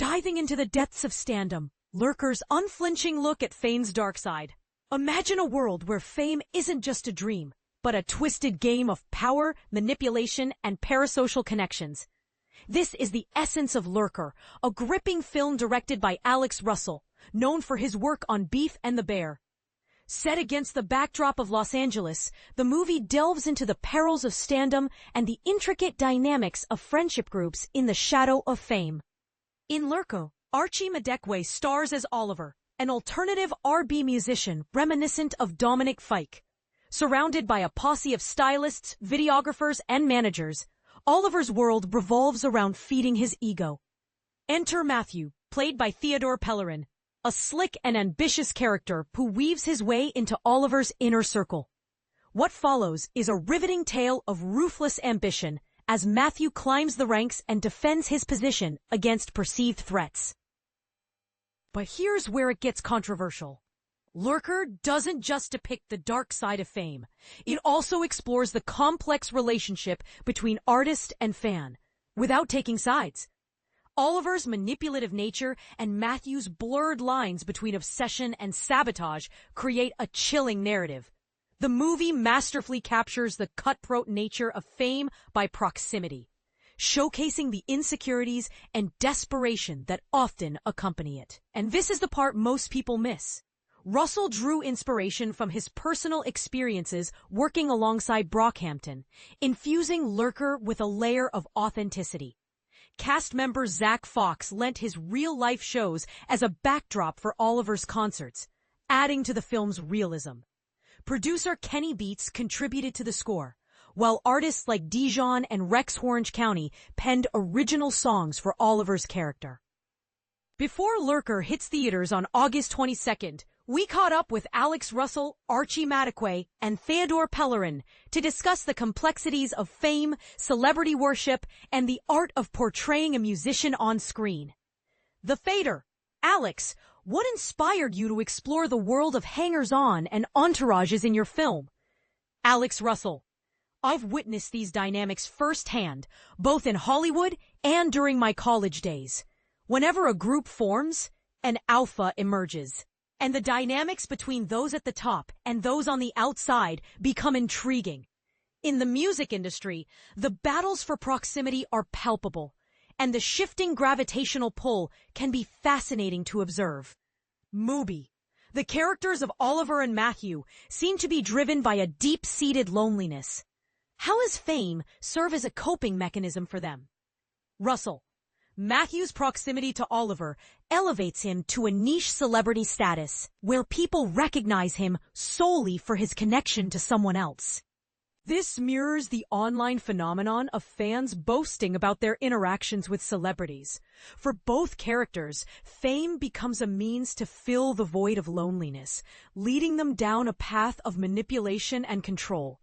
Diving into the depths of standom, Lurker's unflinching look at fame's dark side. Imagine a world where fame isn't just a dream, but a twisted game of power, manipulation, and parasocial connections. This is the essence of Lurker, a gripping film directed by Alex Russell, known for his work on Beef and the Bear. Set against the backdrop of Los Angeles, the movie delves into the perils of standom and the intricate dynamics of friendship groups in the shadow of fame. In Lurker, Archie Madekwe stars as Oliver, an alternative R&B musician reminiscent of Dominic Fike. Surrounded by a posse of stylists, videographers, and managers, Oliver's world revolves around feeding his ego. Enter Matthew, played by Theodore Pellerin, a slick and ambitious character who weaves his way into Oliver's inner circle. What follows is a riveting tale of ruthless ambition as Matthew climbs the ranks and defends his position against perceived threats. But here's where it gets controversial. Lurker doesn't just depict the dark side of fame. It also explores the complex relationship between artist and fan, without taking sides. Oliver's manipulative nature and Matthew's blurred lines between obsession and sabotage create a chilling narrative. The movie masterfully captures the cutthroat nature of fame by proximity, showcasing the insecurities and desperation that often accompany it. And this is the part most people miss. Russell drew inspiration from his personal experiences working alongside Brockhampton, infusing Lurker with a layer of authenticity. Cast member Zach Fox lent his real-life shows as a backdrop for Oliver's concerts, adding to the film's realism. Producer Kenny Beats contributed to the score, while artists like Dijon and Rex Orange County penned original songs for Oliver's character. Before Lurker hits theaters on August 22nd, we caught up with Alex Russell, Archie Madekwe, and Theodore Pellerin to discuss the complexities of fame, celebrity worship, and the art of portraying a musician on screen. The Fader. Alex, what inspired you to explore the world of hangers-on and entourages in your film? Alex Russell. I've witnessed these dynamics firsthand, both in Hollywood and during my college days. Whenever a group forms, an alpha emerges, and the dynamics between those at the top and those on the outside become intriguing. In the music industry, the battles for proximity are palpable, and the shifting gravitational pull can be fascinating to observe. Mubi. The characters of Oliver and Matthew seem to be driven by a deep-seated loneliness. How does fame serve as a coping mechanism for them? Russell. Matthew's proximity to Oliver elevates him to a niche celebrity status, where people recognize him solely for his connection to someone else. This mirrors the online phenomenon of fans boasting about their interactions with celebrities. For both characters, fame becomes a means to fill the void of loneliness, leading them down a path of manipulation and control.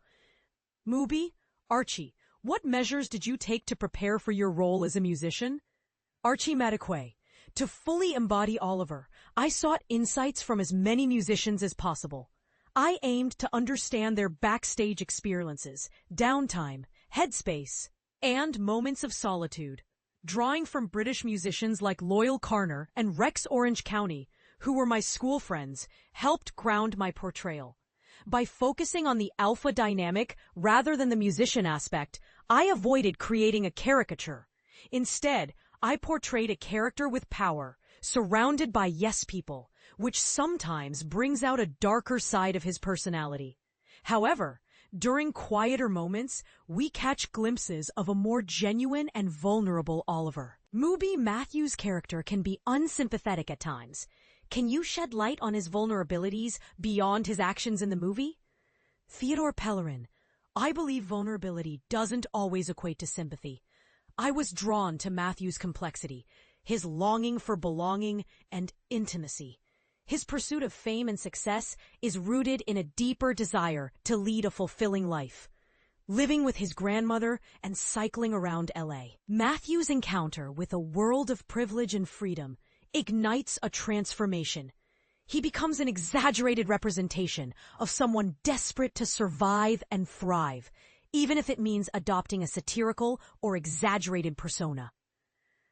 Mubi, Archie, what measures did you take to prepare for your role as a musician? Archie Madekwe. To fully embody Oliver, I sought insights from as many musicians as possible. I aimed to understand their backstage experiences, downtime, headspace, and moments of solitude. Drawing from British musicians like Loyal Carner and Rex Orange County, who were my school friends, helped ground my portrayal. By focusing on the alpha dynamic rather than the musician aspect, I avoided creating a caricature. Instead, I portrayed a character with power, surrounded by yes people, which sometimes brings out a darker side of his personality. However, during quieter moments, we catch glimpses of a more genuine and vulnerable Oliver. Mubi Matthew's character can be unsympathetic at times. Can you shed light on his vulnerabilities beyond his actions in the movie? Theodore Pellerin. I believe vulnerability doesn't always equate to sympathy. I was drawn to Matthew's complexity, his longing for belonging and intimacy. His pursuit of fame and success is rooted in a deeper desire to lead a fulfilling life, living with his grandmother and cycling around LA. Matthew's encounter with a world of privilege and freedom ignites a transformation. He becomes an exaggerated representation of someone desperate to survive and thrive, even if it means adopting a satirical or exaggerated persona.